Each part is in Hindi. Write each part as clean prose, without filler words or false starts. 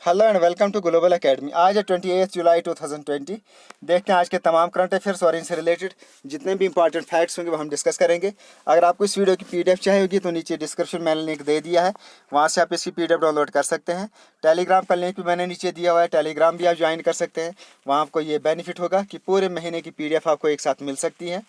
Hello and welcome to Global Academy. आज है 28 जुलाई 2020। देखते हैं आज के तमाम करंट अफेयर्स और इनसे रिलेटेड जितने भी इंपॉर्टेंट फैक्ट्स होंगे वो हम डिस्कस करेंगे। अगर आपको इस वीडियो की पीडीएफ चाहिए होगी तो नीचे डिस्क्रिप्शन में मैंने लिंक दे दिया है, वहाँ से आप इसकी पीडीएफ डाउनलोड कर सकते हैं। टेलीग्राम का लिंक भी मैंने नीचे दिया हुआ है, टेलीग्राम भी आप ज्वाइन कर सकते हैं। वहाँ आपको ये बेनिफिट होगा कि पूरे महीने की पीडीएफ आपको एक साथ मिल सकती है।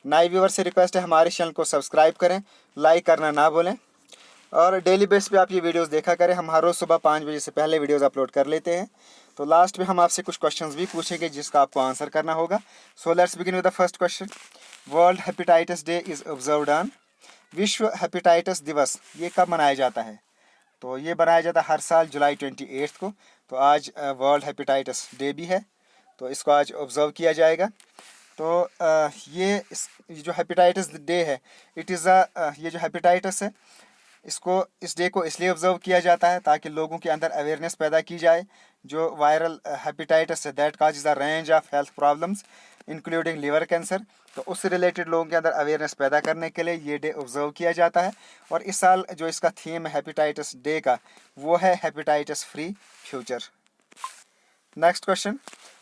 नए व्यूअर से रिक्वेस्ट है हमारे चैनल को सब्सक्राइब करें, लाइक करना ना भूलें और डेली बेस पे आप ये वीडियोस देखा करें। हम हर रोज़ सुबह 5 बजे से पहले वीडियोस अपलोड कर लेते हैं। तो लास्ट में हम आपसे कुछ क्वेश्चंस भी पूछेंगे जिसका आपको आंसर करना होगा। So let's begin with the first question. World hepatitis day is observed on. विश्व हेपेटाइटिस दिवस ये कब मनाया जाता है? तो ये मनाया जाता है हर साल जुलाई 28 को। तो आज वर्ल्ड हेपेटाइटिस डे भी है, तो इसको आज ऑब्जर्व किया जाएगा। तो ये जो हेपेटाइटिस डे है, इट इज़ ये जो हेपेटाइटिस है इस डे को इसलिए ऑब्जर्व किया जाता है ताकि लोगों के अंदर अवेयरनेस पैदा की जाए। जो वायरल हेपेटाइटिस है that causes a range of health problems including liver cancer, तो उससे रिलेटेड लोगों के अंदर अवेयरनेस पैदा करने के लिए ये डे ऑब्जर्व किया जाता है। और इस साल जो इसका थीम है हेपेटाइटिस डे का, वो है hepatitis free future. Next question.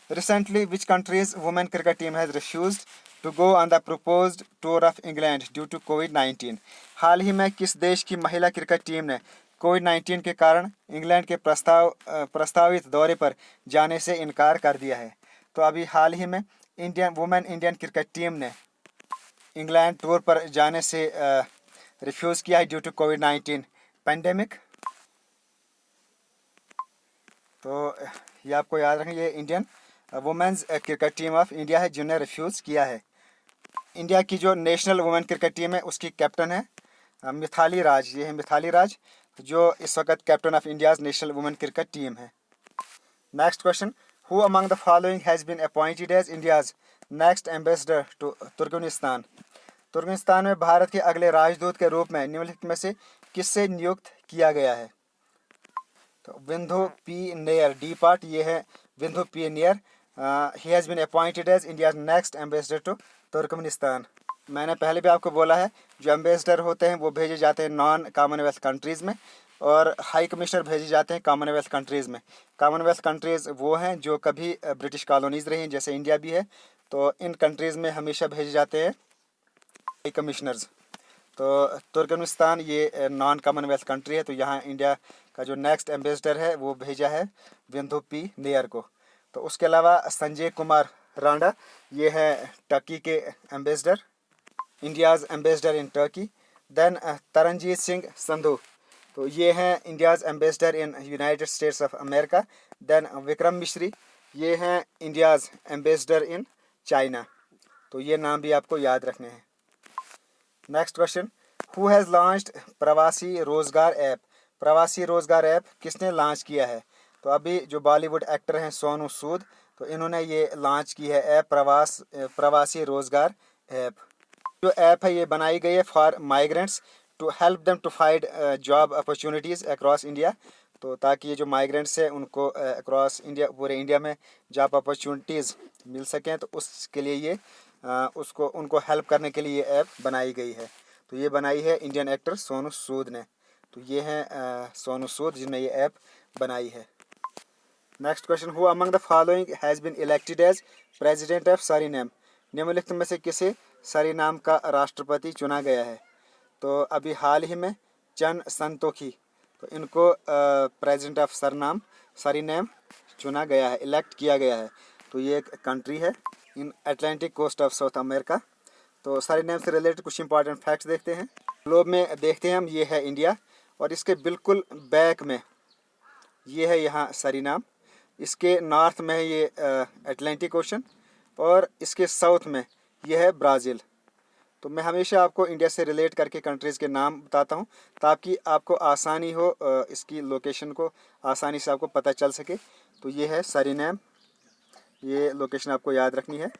Recently, which country's women cricket team has refused to go on the proposed tour of England due to COVID-19? हाल ही में किस देश की महिला क्रिकेट टीम ने कोविड-19 के कारण इंग्लैंड के प्रस्तावित दौरे पर जाने से इनकार कर दिया है? तो अभी हाल ही में इंडियन क्रिकेट टीम ने इंग्लैंड टूर पर जाने से रिफ्यूज़ किया है ड्यू टू कोविड-19 पेंडेमिक। तो ये आपको याद रखें, ये Indian women's cricket team of India है जिन्होंने रिफ्यूज़ किया है। इंडिया की जो नेशनल वुमेन क्रिकेट टीम है उसकी कैप्टन है मिथाली राज। ये है मिथाली राज जो इस वक्त captain of India's national women cricket team है। Next question. Who among the following has been appointed as India's next ambassador to Turkmenistan? Turkmenistan में भारत के अगले राजदूत के रूप में निम्नलिखित में से किससे नियुक्त किया गया है? तो Vindhu P Nair, D part ये है Vindhu P Nair. He has been appointed as India next ambassador to Turkmenistan. मैंने पहले भी आपको बोला है जो एम्बेसडर होते हैं वो भेजे जाते हैं नॉन कॉमनवेल्थ कंट्रीज़ में और हाई कमिश्नर भेजे जाते हैं कॉमनवेल्थ कंट्रीज़ में। कॉमनवेल्थ कंट्रीज़ वो हैं जो कभी ब्रिटिश कॉलोनीज़ रही हैं, जैसे इंडिया भी है। तो इन कंट्रीज़ में हमेशा भेजे जाते हैं हाई कमिश्नर्स। तो तुर्कमेनिस्तान ये नॉन कॉमनवेल्थ कंट्री है, तो यहाँ इंडिया का जो नेक्स्ट एम्बेसडर है वो भेजा है विंधु पी नेयर को। तो उसके अलावा संजय कुमार रांडा ये है टर्की के ambassador, India's ambassador in Turkey. Then Taranjit Singh Sandhu, तो ये हैं India's ambassador in United States of America. Then Vikram Misri ये हैं इंडियाज़ एम्बेसडर इन चाइना। तो ये नाम भी आपको याद रखने हैं। Next question. Who has launched प्रवासी रोज़गार ऐप? प्रवासी रोज़गार ऐप किसने लॉन्च किया है? तो अभी जो बॉलीवुड एक्टर हैं सोनू सूद, तो इन्होंने ये लॉन्च की है ऐप प्रवासी रोज़गार ऐप। जो ऐप है ये बनाई गई है for migrants to help them to find job opportunities across India. तो ताकि ये जो माइग्रेंट्स हैं उनको अक्रॉस इंडिया, पूरे इंडिया में जॉब अपॉर्चुनिटीज़ मिल सकें, तो उसके लिए ये उनको हेल्प करने के लिए ये ऐप बनाई गई है। तो ये बनाई है इंडियन एक्टर सोनू सूद ने। तो ये हैं सोनू सूद जिन्होंने ये ऐप बनाई है। Next question. Who among the following has been elected as president of Suriname? निम्नलिखित में से किसे सरीनाम का राष्ट्रपति चुना गया है? तो अभी हाल ही में चन संतोखी, तो इनको प्रेसिडेंट ऑफ सरीनेम चुना गया है, इलेक्ट किया गया है। तो ये एक कंट्री है in Atlantic coast of South America. तो सरीनेम से रिलेटेड कुछ इंपॉर्टेंट फैक्ट्स देखते हैं। ग्लोब में देखते हैं हम, ये है इंडिया और इसके बिल्कुल बैक में ये है यहाँ सरीनाम। इसके नॉर्थ में है ये अटलांटिक ओशन और इसके साउथ में ये है ब्राज़ील। तो मैं हमेशा आपको इंडिया से रिलेट करके कंट्रीज़ के नाम बताता हूँ ताकि आपको आसानी हो इसकी लोकेशन को आसानी से आपको पता चल सके। तो ये है सरीनेम, ये लोकेशन आपको याद रखनी है।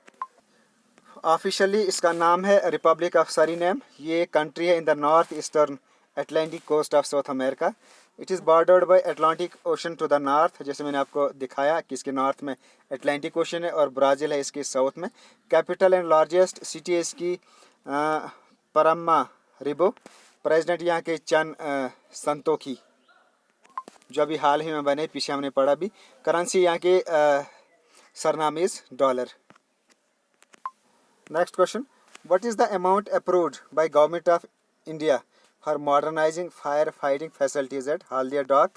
ऑफिशियली इसका नाम है रिपब्लिक ऑफ सरीनेम। ये कंट्री है in the north eastern Atlantic coast of South America. It is bordered by Atlantic ocean to the north, जैसे मैंने आपको दिखाया कि इसके नॉर्थ में अटलांटिक ओशन है और ब्राज़ील है इसके साउथ में। कैपिटल एंड लार्जेस्ट सिटी है इसकी परम्मा रिबो। प्रेसिडेंट यहाँ के चन संतोखी। जो अभी हाल ही में बने, पीछे हमने पढ़ा भी। करेंसी यहाँ के Suriname is dollar. Next question, what is the amount approved by government of India for modernising fire fighting facilities at Haldia dock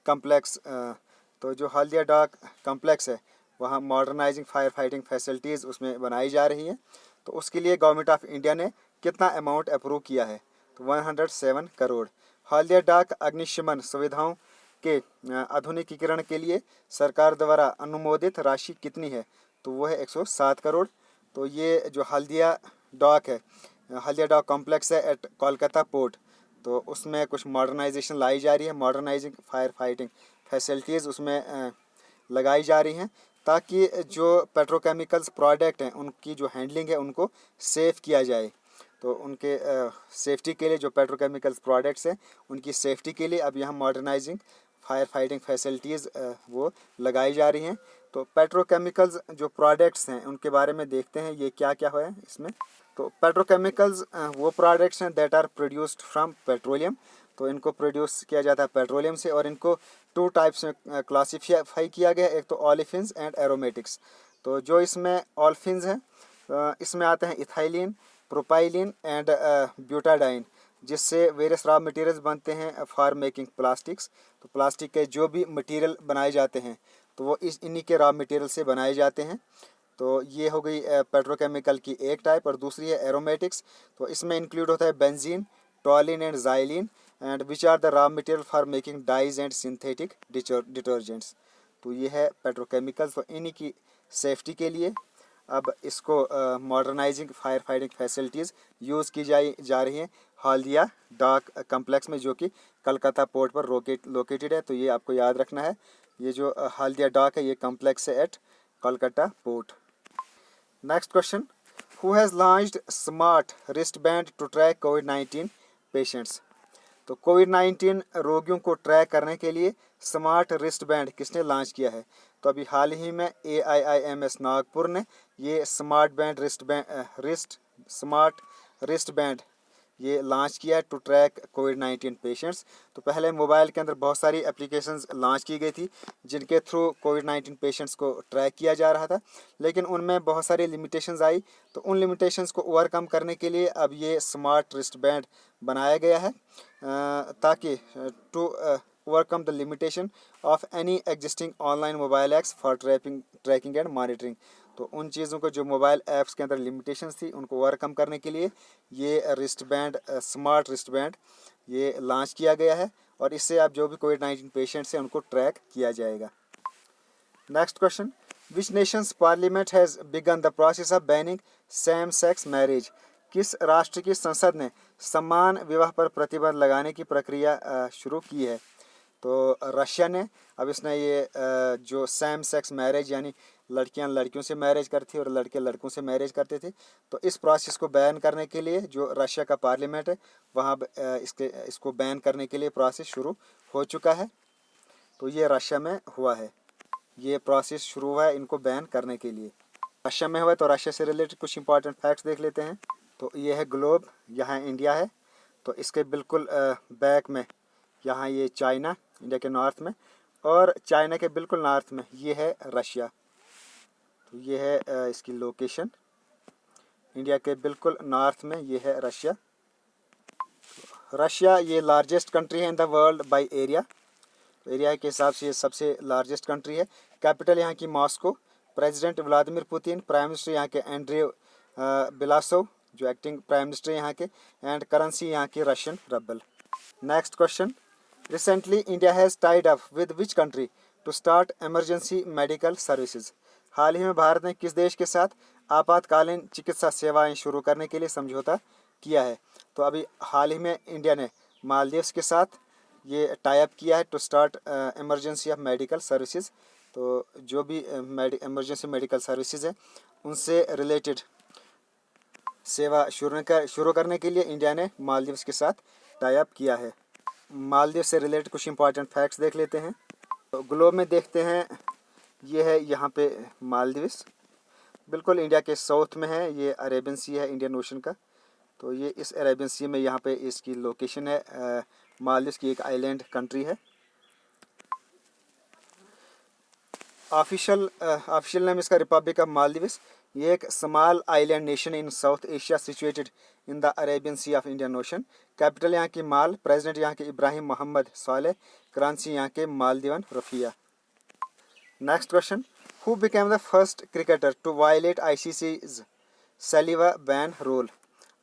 complex. तो जो हल्दिया डॉक कम्प्लेक्स है वहाँ मॉडर्नाइजिंग फायर फाइटिंग फैसिलिटीज़ उसमें बनाई जा रही है। तो उसके लिए गवर्नमेंट ऑफ इंडिया ने कितना अमाउंट अप्रूव किया है? तो 107 करोड़। हल्दिया डॉक अग्निशमन सुविधाओं के आधुनिकीकरण के लिए सरकार द्वारा अनुमोदित राशि कितनी है? तो वो है 107 करोड़। तो ये जो हल्दिया डॉक है, हल्दिया डॉक कॉम्प्लेक्स है एट कोलकाता पोर्ट, तो उसमें कुछ मॉडर्नाइजेशन लाई जा रही है। मॉडर्नाइजिंग फायर फाइटिंग फैसिलिटीज़ उसमें लगाई जा रही हैं ताकि जो पेट्रोकेमिकल्स प्रोडक्ट हैं उनकी जो हैंडलिंग है उनको सेफ़ किया जाए। तो उनके सेफ्टी के लिए जो पेट्रोकेमिकल्स प्रोडक्ट्स हैं उनकी सेफ्टी के लिए अब यहाँ मॉडर्नाइजिंग फायर फाइटिंग फैसिलिटीज़ वो लगाई जा रही हैं। तो पेट्रोकेमिकल्स जो प्रोडक्ट्स हैं उनके बारे में देखते हैं ये क्या क्या है इसमें। तो पेट्रोकेमिकल्स वो प्रोडक्ट्स हैं that are produced from petroleum. तो इनको प्रोड्यूस किया जाता है पेट्रोलियम से, और इनको 2 टाइप्स में क्लासीफाई किया गया है। एक तो ऑलिफिन्स एंड एरोमेटिक्स। तो जो इसमें ऑलिफिन्स हैं इसमें आते हैं इथाइलिन, प्रोपाइलिन एंड ब्यूटाडाइन, जिससे वेरियस रॉ मटेरियल्स बनते हैं फॉर मेकिंग प्लास्टिक्स। तो प्लास्टिक के जो भी मटेरियल बनाए जाते हैं तो वो इन्हीं के रॉ मटेरियल से बनाए जाते हैं। तो ये हो गई पेट्रोकेमिकल की एक टाइप, और दूसरी है एरोमेटिक्स। तो इसमें इंक्लूड होता है benzene, toluene and xylene, and which are the raw material for making dyes and synthetic detergents. तो ये है पेट्रोकेमिकल्स। तो इन्हीं की सेफ्टी के लिए अब इसको modernising fire fighting facilities use की जा रही हैं हल्दिया डॉक कम्प्लेक्स में, जो कि कलकत्ता पोर्ट पर लोकेटेड है। तो ये आपको याद रखना है, ये जो हल्दिया डॉक है ये कम्प्लेक्स है at Calcutta port. Next question, who has launched smart wrist band to track कोविड-19 पेशेंट्स। तो कोविड-19 रोगियों को ट्रैक करने के लिए स्मार्ट रिस्ट बैंड किसने लॉन्च किया है? तो अभी हाल ही में AIIMS नागपुर ने ये स्मार्ट रिस्ट बैंड ये लॉन्च किया है टू ट्रैक कोविड-19 पेशेंट्स। तो पहले मोबाइल के अंदर बहुत सारी एप्लीकेशंस लॉन्च की गई थी जिनके थ्रू कोविड-19 पेशेंट्स को ट्रैक किया जा रहा था, लेकिन उनमें बहुत सारी लिमिटेशंस आई। तो उन लिमिटेशंस को ओवरकम करने के लिए अब ये स्मार्ट रिस्ट बैंड बनाया गया है ताकि to overcome the limitation of any existing online mobile apps for tracking and monitoring. तो उन चीज़ों को जो मोबाइल ऐप्स के अंदर लिमिटेशंस थी उनको ओवरकम करने के लिए ये wrist band smart wrist band ये लॉन्च किया गया है, और इससे आप जो भी कोविड-19 पेशेंट्स हैं उनको ट्रैक किया जाएगा। Next question, which Nations parliament has begun the process of banning same sex marriage. किस राष्ट्र की संसद ने समान विवाह पर प्रतिबंध लगाने की प्रक्रिया शुरू की है? तो रशिया ने। अब इसने ये जो सेम सेक्स मैरिज यानी लड़कियां लड़कियों से मैरिज करती और लड़के लड़कों से मैरिज करते थे, तो इस प्रोसेस को बैन करने के लिए जो रशिया का पार्लियामेंट है वहाँ इसको बैन करने के लिए प्रोसेस शुरू हो चुका है। तो ये रशिया में हुआ है, ये प्रोसेस शुरू हुआ है इनको बैन करने के लिए। रशिया में हुआ है, तो रशिया से रिलेटेड कुछ इंपॉर्टेंट फैक्ट्स देख लेते हैं। तो ये है ग्लोब, यहाँ इंडिया है, तो इसके बिल्कुल बैक में यहाँ ये चाइना, इंडिया के नॉर्थ में, और चाइना के बिल्कुल नॉर्थ में ये है रशिया। तो ये है इसकी लोकेशन, इंडिया के बिल्कुल नॉर्थ में ये है रशिया। रशिया ये लार्जेस्ट कंट्री है in the world by area. तो एरिया के हिसाब से ये सबसे लार्जेस्ट कंट्री है। कैपिटल यहाँ की Moscow. President Vladimir Putin, prime minister यहाँ के एंड्रे बिलासोव जो एक्टिंग प्राइम मिनिस्टर यहाँ के, एंड करेंसी यहाँ की Russian rouble. Next question, recently India has tied up with which country to start emergency medical services. हाल ही में भारत ने किस देश के साथ आपातकालीन चिकित्सा सेवाएं शुरू करने के लिए समझौता किया है? तो अभी हाल ही में इंडिया ने मालदीव्स के साथ ये टाई अप किया है to start emergency of medical services. तो जो भी इमरजेंसी मेडिकल सर्विसेज है उनसे रिलेटेड सेवा शुरू करने के लिए इंडिया ने मालदीव्स के साथ टाई अप किया है। मालदीव से रिलेटेड कुछ इंपॉर्टेंट फैक्ट्स देख लेते हैं। तो ग्लोब में देखते हैं, ये है यहाँ पे मालदीव्स, बिल्कुल इंडिया के साउथ में है। ये अरेबियन सी है इंडियन ओशन का। तो ये इस अरेबियन सी में यहाँ पे इसकी लोकेशन है। मालदीव्स की एक आइलैंड कंट्री है। ऑफिशियल नेम इसका रिपब्लिक ऑफ मालदीव्स। ये एक small island nation in South Asia situated in the Arabian sea of Indian ocean. Capital यहाँ की माल, प्रेसिडेंट यहाँ के इब्राहिम मोहम्मद सालेह, करेंसी यहाँ के मालदीवन रुपया। Next question, who became the first cricketer to violate ICC's saliva ban rule.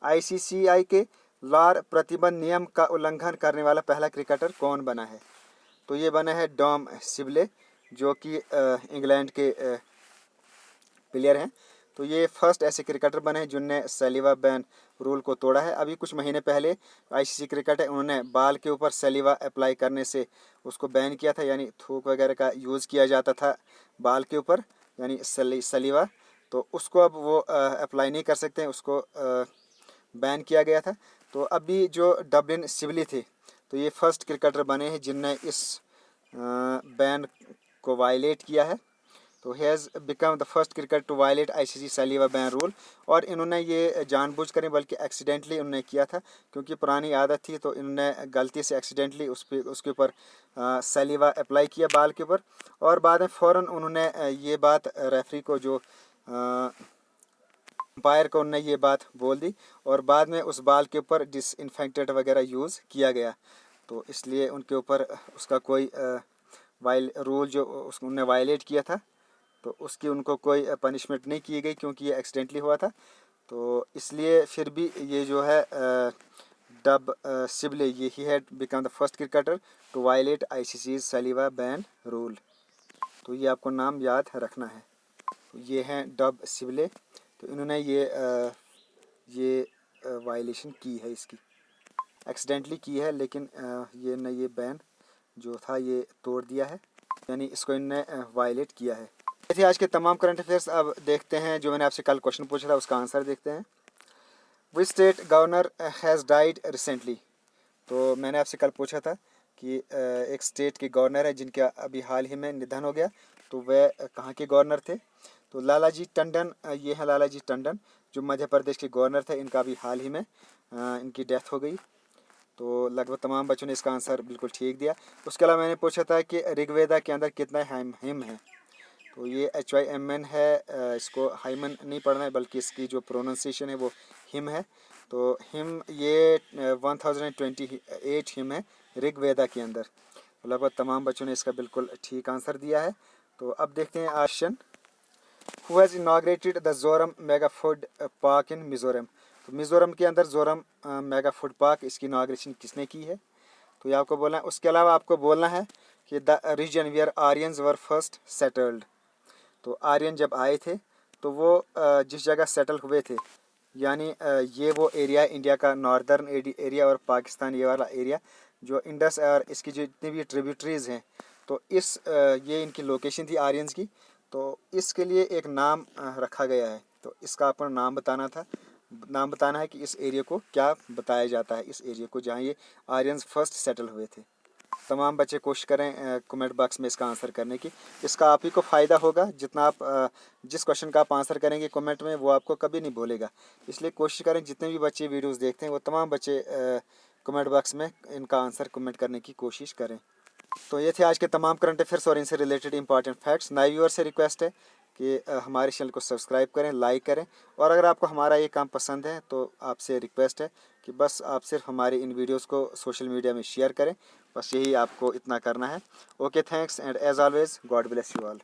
ICCI के लार प्रतिबंध नियम का उल्लंघन करने वाला पहला क्रिकेटर कौन बना है? तो ये बना है डॉम सिबले, जो कि इंग्लैंड के प्लेयर हैं। तो ये फर्स्ट ऐसे क्रिकेटर बने हैं जिनने सैलिवा बैन रूल को तोड़ा है। अभी कुछ महीने पहले ICC क्रिकेट है, उन्होंने बाल के ऊपर सैलिवा अप्लाई करने से उसको बैन किया था, यानी थूक वगैरह का यूज़ किया जाता था बाल के ऊपर, यानी सैलिवा, तो उसको अब वो अप्लाई नहीं कर सकते हैं, उसको बैन किया गया था। तो अभी जो डबलिन सिबली थे, तो ये फर्स्ट क्रिकेटर बने हैं जिनने इस बैन को वायलेट किया है। तो he has become the first cricketer to violate ICC saliva ban rule. और इन्होंने ये जानबूझकर नहीं बल्कि एक्सीडेंटली उन्होंने किया था, क्योंकि पुरानी आदत थी, तो इन्होंने गलती से एक्सीडेंटली उसके ऊपर सैलिवा अप्लाई किया बाल के ऊपर। और बाद में फ़ौरन उन्होंने ये बात रेफरी को, जो अंपायर को, उन्होंने ये बात बोल दी, और बाद में उस बाल के ऊपर डिसइंफेक्टेंट वगैरह यूज़ किया गया। तो इसलिए उनके ऊपर उसका कोई रूल जो उन्होंने वायलेट किया था, तो उसकी उनको कोई पनिशमेंट नहीं की गई, क्योंकि ये एक्सीडेंटली हुआ था। तो इसलिए फिर भी ये जो है डब सिबले, ये he had become the first cricketer to violate ICC's saliva ban rule. तो ये आपको नाम याद रखना है। तो ये हैं डब सिबले, तो इन्होंने ये वायलेशन की है, इसकी एक्सीडेंटली की है, लेकिन ये बैन जो था ये तोड़ दिया है, यानी इसको इन्होंने वायलेट किया है। ये थे आज के तमाम करंट अफेयर्स। अब देखते हैं जो मैंने आपसे कल क्वेश्चन पूछा था, उसका आंसर देखते हैं। Which state governor has died recently. तो मैंने आपसे कल पूछा था कि एक स्टेट के गवर्नर है जिनका अभी हाल ही में निधन हो गया, तो वह कहाँ के गवर्नर थे? तो लालाजी टंडन, ये है लालाजी टंडन, जो मध्य प्रदेश के गवर्नर थे। इनका अभी हाल ही में इनकी डेथ हो गई। तो लगभग तमाम बच्चों ने इसका आंसर बिल्कुल ठीक दिया। उसके अलावा मैंने पूछा था कि ऋग्वेदा के अंदर कितना हिम है। तो ये HYMN है, इसको हाइमन नहीं पढ़ना है, बल्कि इसकी जो प्रोनाउंसिएशन है वो हिम है। तो हिम ये 1028 हिम है ऋग्वेदा के अंदर। लगभग तमाम बच्चों ने इसका बिल्कुल ठीक आंसर दिया है। तो अब देखते हैं question, who has inaugurated the Zoram mega food park in Mizoram. तो मिज़ोरम के अंदर जोरम मेगा फूड पार्क, इसकी इनाग्रेशन किसने की है? तो ये आपको बोलना है। उसके अलावा आपको बोलना है कि the region where Aryans were first settled. तो आर्यन जब आए थे तो वो जिस जगह सेटल हुए थे, यानी ये वो एरिया इंडिया का नॉर्दर्न एरिया और पाकिस्तान ये वाला एरिया, जो इंडस और इसकी जितनी भी ट्रिब्यूटरीज़ हैं, तो ये इनकी लोकेशन थी आर्यंस की। तो इसके लिए एक नाम रखा गया है। तो इसका अपना नाम बताना है कि इस एरिया को क्या बताया जाता है, इस एरिया को जहाँ ये आर्यंस फर्स्ट सेटल हुए थे। तमाम बच्चे कोशिश करें कमेंट बॉक्स में इसका आंसर करने की। इसका आप ही को फ़ायदा होगा, जितना आप जिस क्वेश्चन का आप आंसर करेंगे कमेंट में, वो आपको कभी नहीं भूलेगा। इसलिए कोशिश करें जितने भी बच्चे वीडियोस देखते हैं वो तमाम बच्चे कमेंट बॉक्स में इनका आंसर कमेंट करने की कोशिश करें। तो ये थे आज के तमाम करंट अफेयर्स और इनसे रिलेटेड इंपॉर्टेंट फैक्ट्स। नए व्यूअर से रिक्वेस्ट है कि हमारे चैनल को सब्सक्राइब करें, लाइक करें, और अगर आपको हमारा ये काम पसंद है तो आपसे रिक्वेस्ट है कि बस आप सिर्फ हमारे इन वीडियोस को सोशल मीडिया में शेयर करें। बस यही आपको इतना करना है। Okay, thanks and as always God bless you all.